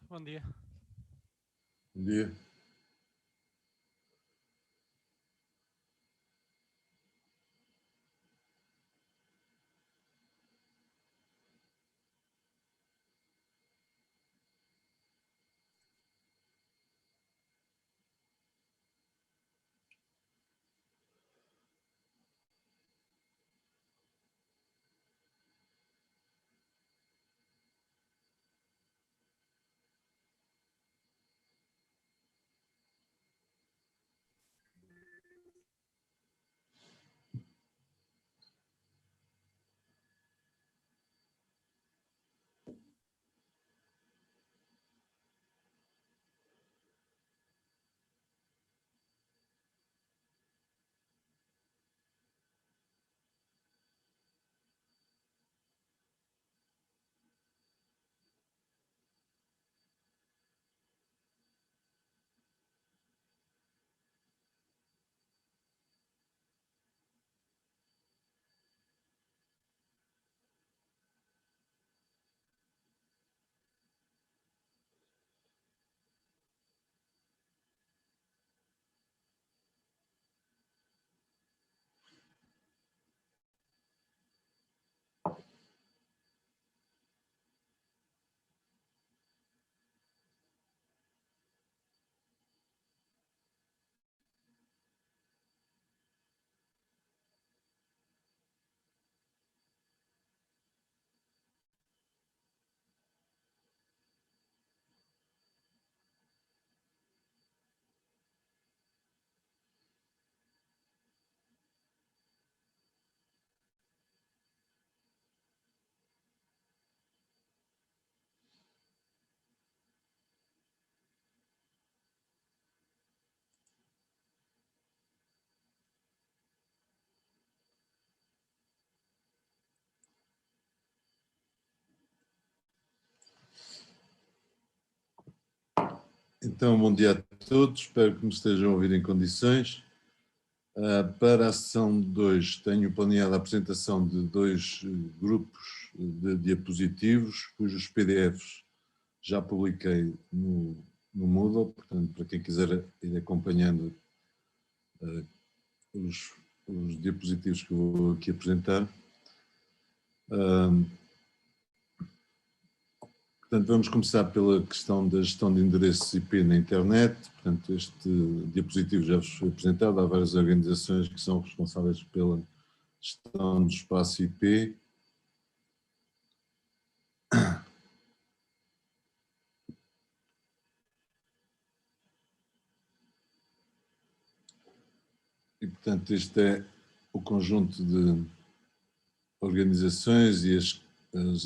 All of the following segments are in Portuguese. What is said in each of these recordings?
Bom dia. Bom dia. Então, bom dia a todos, espero que me estejam a ouvir em condições. Para a sessão 2, tenho planeado a apresentação de dois grupos de diapositivos, cujos PDFs já publiquei no Moodle, portanto, para quem quiser ir acompanhando os diapositivos que eu vou aqui apresentar. Portanto, vamos começar pela questão da gestão de endereços IP na internet. Portanto, este diapositivo já vos foi apresentado. Há várias organizações que são responsáveis pela gestão do espaço IP. E, portanto, este é o conjunto de organizações e os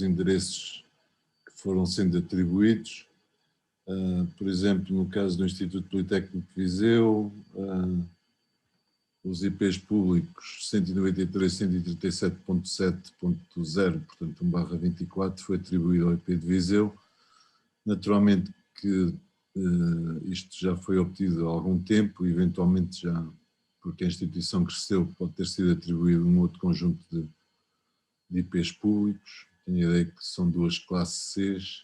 endereços que foram sendo atribuídos. Por exemplo, no caso do Instituto Politécnico de Viseu, os IPs públicos 193.137.7.0, portanto 1/24, foi atribuído ao IP de Viseu. Naturalmente que isto já foi obtido há algum tempo, eventualmente já, porque a instituição cresceu, pode ter sido atribuído um outro conjunto de IPs públicos. Tenho a ideia que são duas classes Cs,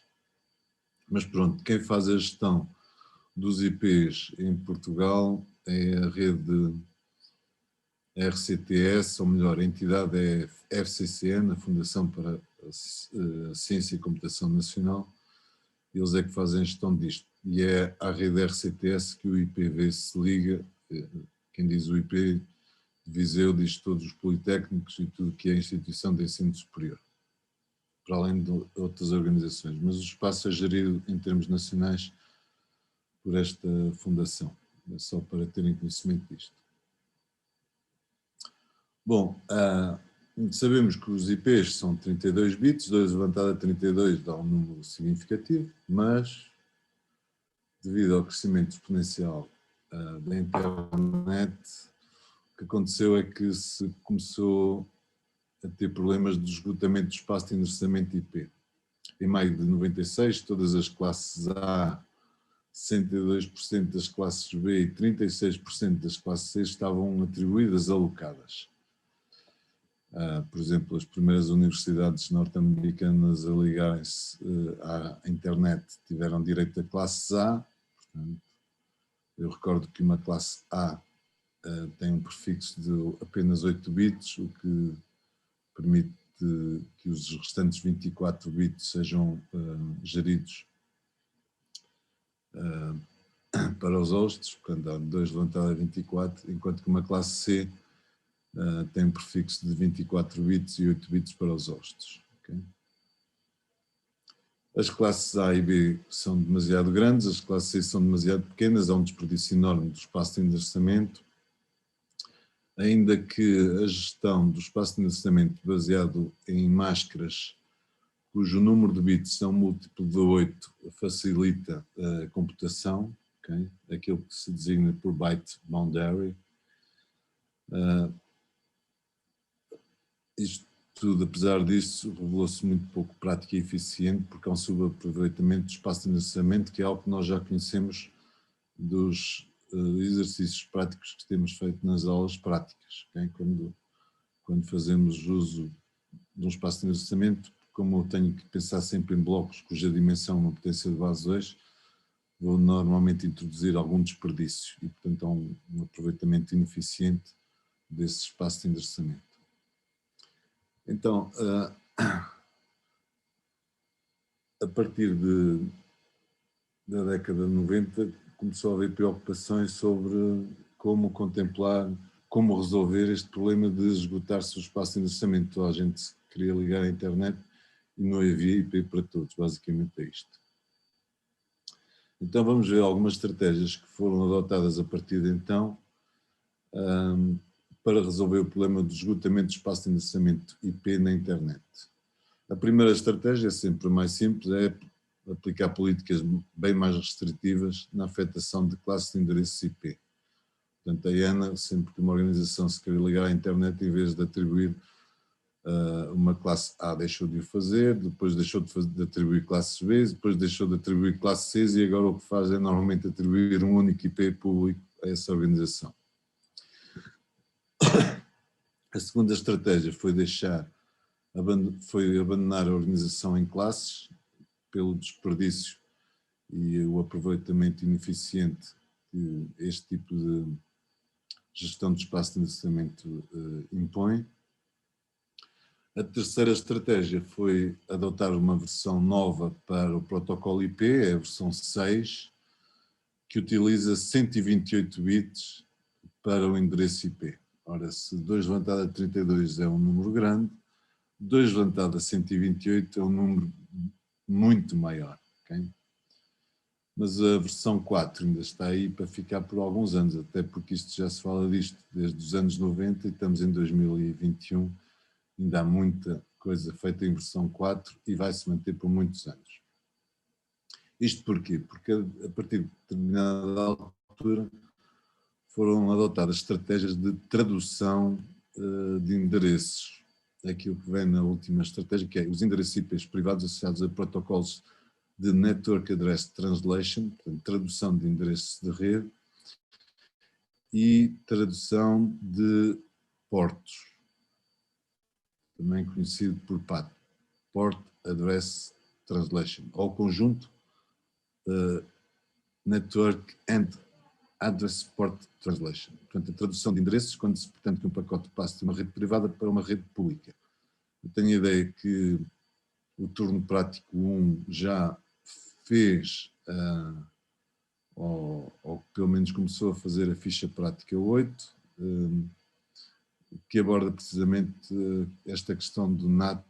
mas pronto, quem faz a gestão dos IPs em Portugal é a rede RCTS, ou melhor, a entidade é FCCN, a Fundação para a Ciência e Computação Nacional. Eles é que fazem a gestão disto. E é à rede RCTS que o IPv se liga. Quem diz o IP de Viseu diz todos os politécnicos e tudo que é instituição de ensino superior, para além de outras organizações. Mas o espaço é gerido em termos nacionais por esta fundação. É só para terem conhecimento disto. Bom, sabemos que os IPs são 32 bits, 2 elevado a 32 dá um número significativo, mas devido ao crescimento exponencial da internet, o que aconteceu é que se começou a ter problemas de esgotamento do espaço de endereçamento IP. Em maio de 96, todas as classes A, 62% das classes B e 36% das classes C estavam atribuídas, alocadas. Por exemplo, as primeiras universidades norte-americanas a ligarem-se à internet tiveram direito a classes A. Portanto, eu recordo que uma classe A tem um prefixo de apenas 8 bits, o que permite que os restantes 24 bits sejam geridos para os hosts, portanto há 2 levantado a 24, enquanto que uma classe C tem um prefixo de 24 bits e 8 bits para os hosts. Okay? As classes A e B são demasiado grandes, as classes C são demasiado pequenas, há um desperdício enorme do espaço de endereçamento, ainda que a gestão do espaço de endereçamento baseado em máscaras, cujo número de bits é um múltiplo de 8, facilita a computação, okay? Aquilo que se designa por byte boundary. Isto tudo, apesar disso, revelou-se muito pouco prático e eficiente, porque há um subaproveitamento do espaço de endereçamento, que é algo que nós já conhecemos dos exercícios práticos que temos feito nas aulas práticas. Okay? Quando fazemos uso de um espaço de endereçamento, como eu tenho que pensar sempre em blocos cuja dimensão é uma potência de base 2, vou normalmente introduzir algum desperdício e, portanto, há um aproveitamento ineficiente desse espaço de endereçamento. Então, a partir da década de 90, começou a haver preocupações sobre como contemplar, como resolver este problema de esgotar-se o espaço de endereçamento. Toda a gente queria ligar à internet e não havia IP para todos, basicamente é isto. Então vamos ver algumas estratégias que foram adotadas a partir de então para resolver o problema do esgotamento do espaço de endereçamento IP na internet. A primeira estratégia, sempre a mais simples, é aplicar políticas bem mais restritivas na afetação de classes de endereços IP. Portanto, a IANA, sempre que uma organização se queria ligar à internet, em vez de atribuir uma classe A, deixou de o fazer, depois deixou de atribuir classes B, depois deixou de atribuir classes C, e agora o que faz é normalmente atribuir um único IP público a essa organização. A segunda estratégia foi abandonar a organização em classes pelo desperdício e o aproveitamento ineficiente que este tipo de gestão de espaço de endereçamento impõe. A terceira estratégia foi adotar uma versão nova para o protocolo IP, é a versão 6, que utiliza 128 bits para o endereço IP. Ora, se 2 levantado a 32 é um número grande, 2 levantado a 128 é um número muito maior. Okay? Mas a versão 4 ainda está aí para ficar por alguns anos, até porque isto já se fala disto desde os anos 90 e estamos em 2021, ainda há muita coisa feita em versão 4 e vai se manter por muitos anos. Isto porquê? Porque a partir de determinada altura foram adotadas estratégias de tradução de endereços. Aquilo que vem na última estratégia, que é os endereços IP privados associados a protocolos de Network Address Translation, portanto, tradução de endereços de rede, e tradução de portos, também conhecido por PAT, Port Address Translation, ou conjunto Network and Address Port Translation. Portanto, a tradução de endereços quando se pretende que um pacote passe de uma rede privada para uma rede pública. Eu tenho a ideia que o turno prático 1 já fez, ou pelo menos começou a fazer a ficha prática 8, que aborda precisamente esta questão do NAT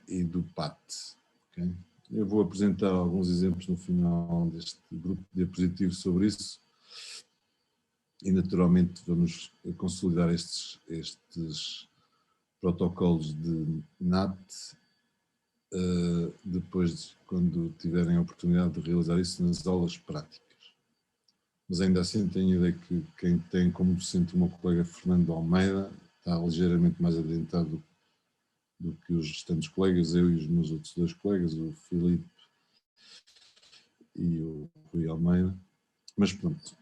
e do PAT. Okay? Eu vou apresentar alguns exemplos no final deste grupo de diapositivos sobre isso e naturalmente vamos consolidar estes protocolos de NAT depois, quando tiverem a oportunidade de realizar isso nas aulas práticas. Mas ainda assim tenho a ideia que quem tem como docente o meu colega Fernando Almeida está ligeiramente mais adiantado do que os restantes colegas, eu e os meus outros 2 colegas, o Filipe e o Rui Almeida. Mas pronto,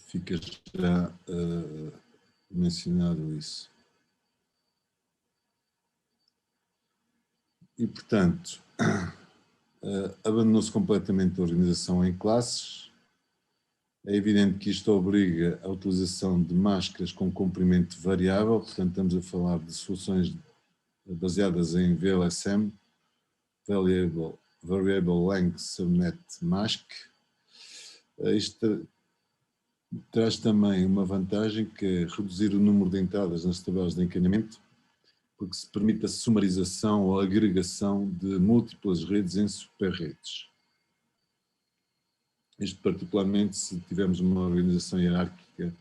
fica já mencionado isso. E, portanto, abandonou-se completamente a organização em classes. É evidente que isto obriga a utilização de máscaras com comprimento variável, portanto estamos a falar de soluções baseadas em VLSM, Variable Length Subnet Mask. Isto traz também uma vantagem que é reduzir o número de entradas nas tabelas de encaminhamento, porque se permite a sumarização ou agregação de múltiplas redes em superredes. Isto particularmente se tivermos uma organização hierárquica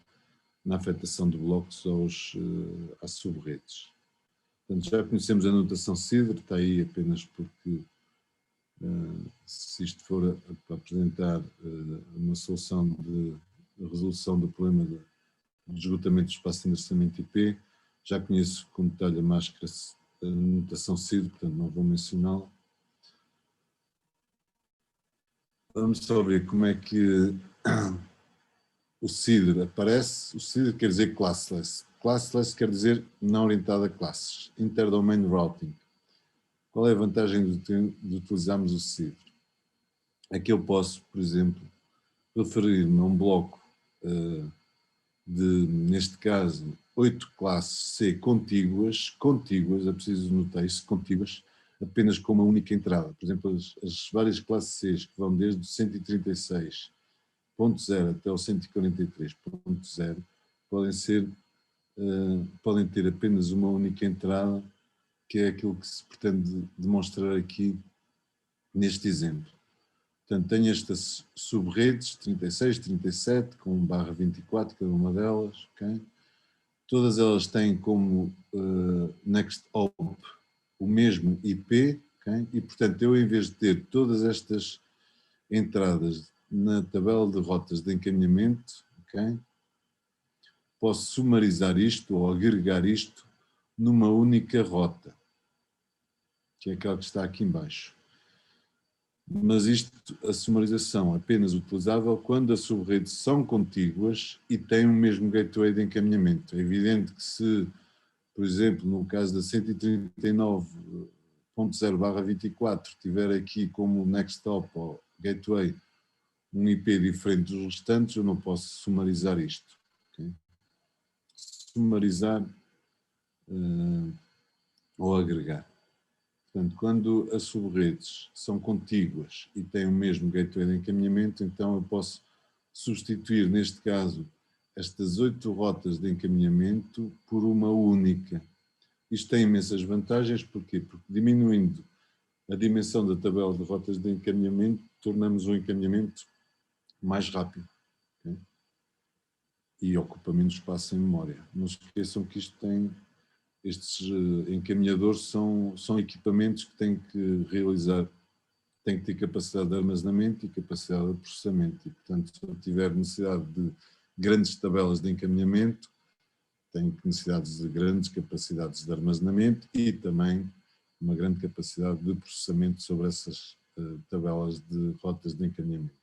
na afetação de blocos às subredes. Portanto, já conhecemos a notação CIDR, está aí apenas porque se isto for para apresentar uma solução de resolução do problema de esgotamento do espaço de endereçamento IP, já conheço com detalhe a notação CIDR, portanto não vou mencioná-la. Vamos só ver como é que o CIDR aparece. O CIDR quer dizer classless. Classless quer dizer não orientado a classes. Interdomain Routing. Qual é a vantagem de utilizarmos o CIDR? É que eu posso, por exemplo, referir-me a um bloco neste caso, 8 classes C contíguas, é preciso notar isso, contíguas, apenas com uma única entrada. Por exemplo, as várias classes C que vão desde o 136.0 até o 143.0 podem ter apenas uma única entrada, que é aquilo que se pretende demonstrar aqui neste exemplo. Portanto, tenho estas subredes, 36, 37, com /24, cada uma delas, okay? Todas elas têm como next hop o mesmo IP, okay? E, portanto, eu em vez de ter todas estas entradas na tabela de rotas de encaminhamento, okay? Posso sumarizar isto ou agregar isto numa única rota, que é aquela que está aqui em baixo. Mas a sumarização é apenas utilizável quando as subredes são contíguas e têm o mesmo gateway de encaminhamento. É evidente que se, por exemplo, no caso da 139.0/24 tiver aqui como next hop ou gateway um IP diferente dos restantes, eu não posso sumarizar isto. Okay? Sumarizar ou agregar. Portanto, quando as subredes são contíguas e têm o mesmo gateway de encaminhamento, então eu posso substituir, neste caso, estas 8 rotas de encaminhamento por uma única. Isto tem imensas vantagens, porquê? Porque diminuindo a dimensão da tabela de rotas de encaminhamento, tornamos o encaminhamento mais rápido, okay? E ocupa menos espaço em memória. Não se esqueçam que estes encaminhadores são equipamentos que têm que têm que ter capacidade de armazenamento e capacidade de processamento. E, portanto, se eu tiver necessidade de grandes tabelas de encaminhamento, tenho necessidades de grandes capacidades de armazenamento e também uma grande capacidade de processamento sobre essas tabelas de rotas de encaminhamento.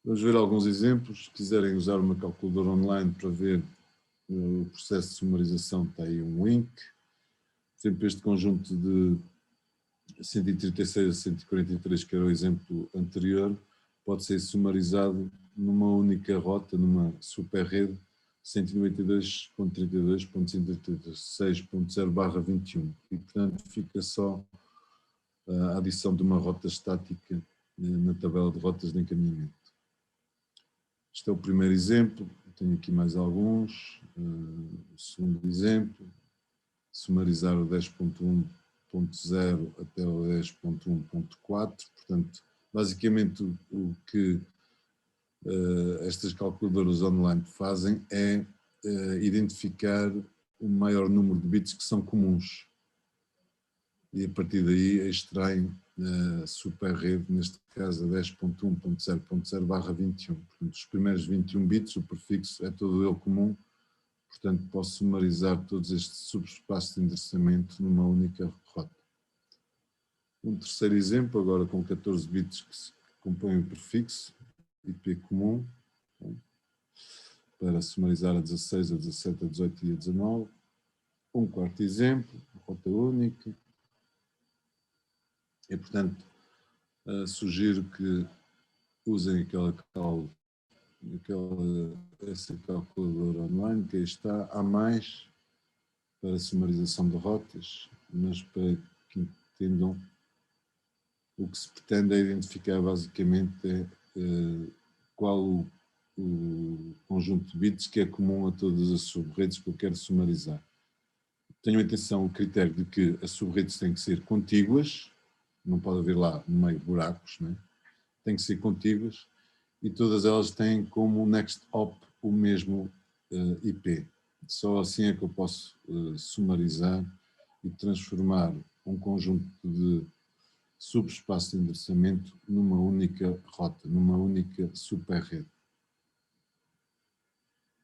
Vamos ver alguns exemplos. Se quiserem usar uma calculadora online para ver o processo de sumarização, está aí um link. Por exemplo, este conjunto de 136 a 143, que era o exemplo anterior, pode ser sumarizado numa única rota, numa superrede 192.32.136.0/21 e, portanto, fica só a adição de uma rota estática na tabela de rotas de encaminhamento. Este é o primeiro exemplo, tenho aqui mais alguns. O segundo exemplo, sumarizar o 10.1.0 até o 10.1.4, portanto, basicamente o que estas calculadoras online fazem é identificar o maior número de bits que são comuns e a partir daí extraem a superrede, neste caso a 10.1.0.0/21. Portanto, os primeiros 21 bits, o prefixo é todo ele comum, portanto posso sumarizar todos estes subespaços de endereçamento numa única rota. Um terceiro exemplo, agora com 14 bits que compõem o prefixo IP comum. para sumarizar a 16, a 17, a 18 e a 19. Um quarto exemplo, rota única. E, portanto, sugiro que usem essa calculadora online que aí está. Há mais para sumarização de rotas, mas para que entendam, o que se pretende é identificar basicamente qual o conjunto de bits que é comum a todas as subredes que eu quero sumarizar. Tenho atenção o critério de que as subredes têm que ser contíguas, não pode haver lá no meio buracos, né? Têm que ser contíguas e todas elas têm como next hop o mesmo IP. Só assim é que eu posso sumarizar e transformar um conjunto de subespaço de endereçamento numa única rota, numa única superrede.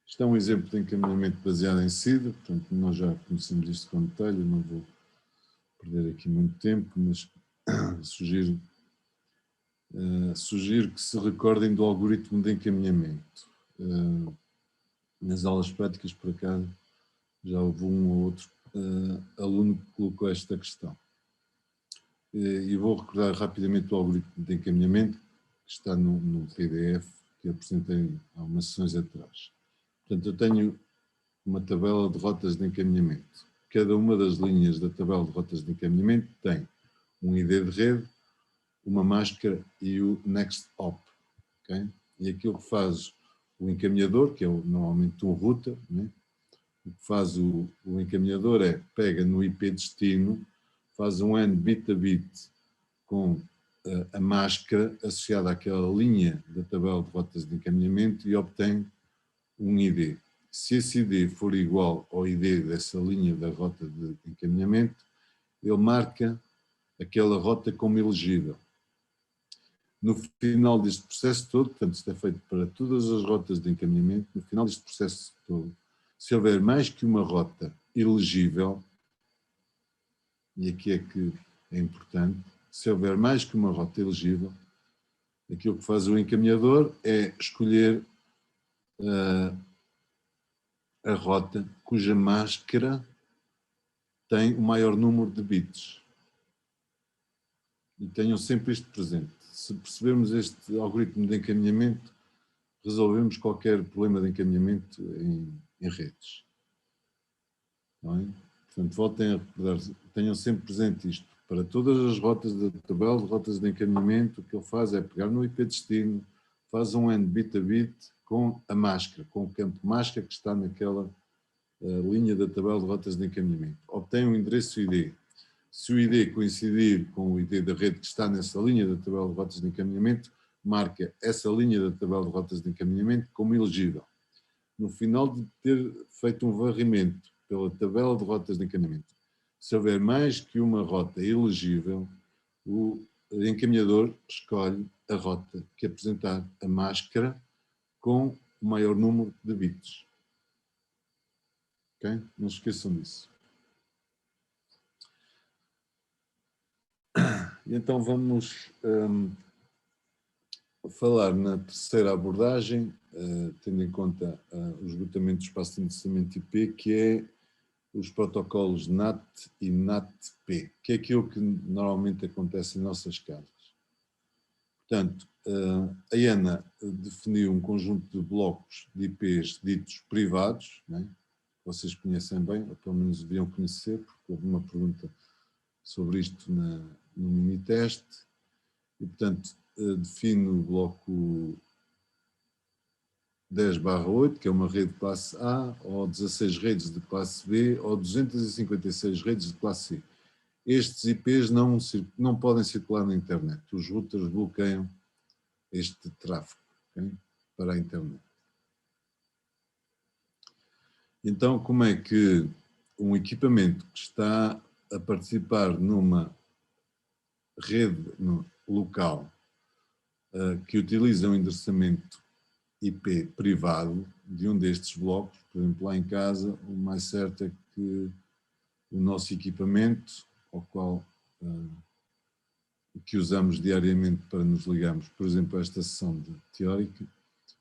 Isto é um exemplo de encaminhamento baseado em SIDA, portanto nós já conhecemos isto com detalhe, não vou perder aqui muito tempo, mas sugiro que se recordem do algoritmo de encaminhamento. Nas aulas práticas, por acaso, já houve um ou outro aluno que colocou esta questão. E vou recordar rapidamente o algoritmo de encaminhamento, que está no PDF, que apresentei há umas sessões atrás. Portanto, eu tenho uma tabela de rotas de encaminhamento. Cada uma das linhas da tabela de rotas de encaminhamento tem um ID de rede, uma máscara e o next hop. Okay? E aquilo que faz o encaminhador, que é normalmente um router, né? O que faz o encaminhador é, pega no IP destino, faz um AND bit a bit com a máscara associada àquela linha da tabela de rotas de encaminhamento e obtém um ID. Se esse ID for igual ao ID dessa linha da rota de encaminhamento, ele marca aquela rota como elegível. No final deste processo todo, portanto, isto é feito para todas as rotas de encaminhamento, no final deste processo todo, se houver mais que uma rota elegível, e aqui é que é importante, se houver mais que uma rota elegível, aquilo que faz o encaminhador é escolher a rota cuja máscara tem o maior número de bits. E tenham sempre isto presente. Se percebermos este algoritmo de encaminhamento, resolvemos qualquer problema de encaminhamento em redes. Não é? Portanto, voltem a recordar, tenham sempre presente isto. Para todas as rotas da tabela de rotas de encaminhamento, o que ele faz é pegar no IP destino, faz um AND bit a bit com a máscara, com o campo máscara que está naquela linha da tabela de rotas de encaminhamento. Obtém um endereço ID. Se o ID coincidir com o ID da rede que está nessa linha da tabela de rotas de encaminhamento, marca essa linha da tabela de rotas de encaminhamento como elegível. No final de ter feito um varrimento pela tabela de rotas de encaminhamento, se houver mais que uma rota elegível, o encaminhador escolhe a rota que apresentar a máscara com o maior número de bits. Okay? Não se esqueçam disso. E então vamos falar na terceira abordagem, tendo em conta o esgotamento do espaço de endereçamento IP, que é os protocolos NAT e NAT-P, que é aquilo que normalmente acontece em nossas casas. Portanto, a IANA definiu um conjunto de blocos de IPs ditos privados, né? Vocês conhecem bem, ou pelo menos deviam conhecer, porque houve uma pergunta sobre isto no mini-teste, e portanto define o bloco 10/8, que é uma rede de classe A, ou 16 redes de classe B, ou 256 redes de classe C. Estes IPs não podem circular na internet. Os routers bloqueiam este tráfego, okay, para a internet. Então, como é que um equipamento que está a participar numa rede local que utiliza um endereçamento IP privado de um destes blocos, por exemplo, lá em casa, o mais certo é que o nosso equipamento, ao qual que usamos diariamente para nos ligarmos, por exemplo, a esta sessão teórica,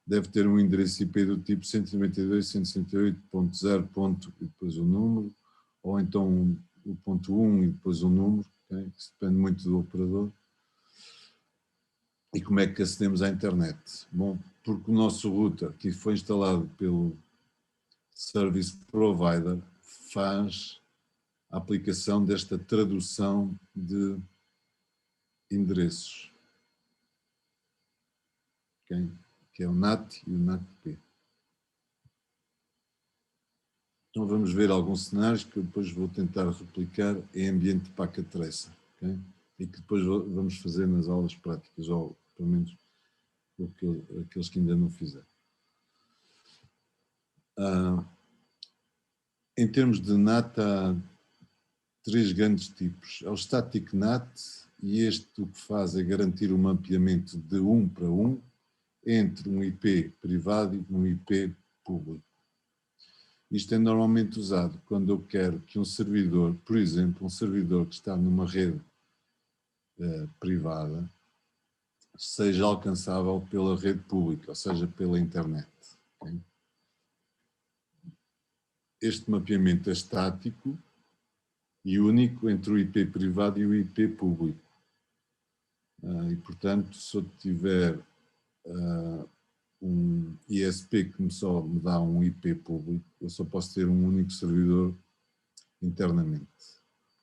deve ter um endereço IP do tipo 192.168.0. E depois o número, ou então o ponto 1 e depois o número, okay? Isso depende muito do operador. E como é que acedemos à internet? Bom, porque o nosso router, que foi instalado pelo Service Provider, faz a aplicação desta tradução de endereços, okay? Que é o NAT e o NATP. Então vamos ver alguns cenários que eu depois vou tentar replicar em ambiente de packet tracer, okay? E que depois vamos fazer nas aulas práticas, ou pelo menos aqueles que ainda não fizeram. Em termos de NAT, há 3 grandes tipos. É o Static NAT, e este o que faz é garantir o mapeamento de 1 para 1 entre um IP privado e um IP público. Isto é normalmente usado quando eu quero que um servidor, por exemplo, um servidor que está numa rede privada, seja alcançável pela rede pública, ou seja, pela internet. Okay? Este mapeamento é estático e único entre o IP privado e o IP público. E, portanto, se eu tiver um ISP que só me dá um IP público, eu só posso ter um único servidor internamente.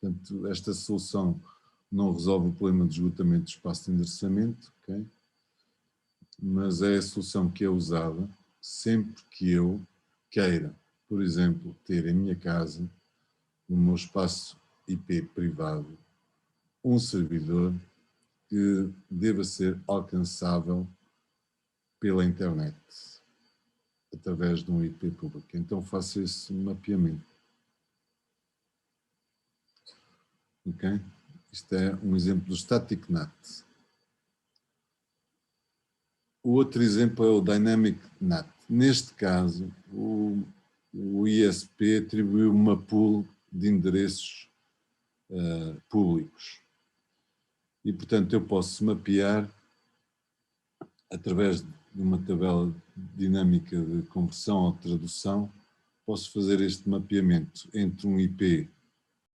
Portanto, esta solução não resolve o problema de esgotamento de espaço de endereçamento, okay? Mas é a solução que é usada sempre que eu queira, por exemplo, ter em minha casa, no meu espaço IP privado, um servidor que deva ser alcançável pela internet, através de um IP público. Então faço esse mapeamento. Ok? Isto é um exemplo do Static NAT. O outro exemplo é o Dynamic NAT. Neste caso, o ISP atribuiu uma pool de endereços públicos. E, portanto, eu posso mapear, através de uma tabela dinâmica de conversão ou tradução, posso fazer este mapeamento entre um IP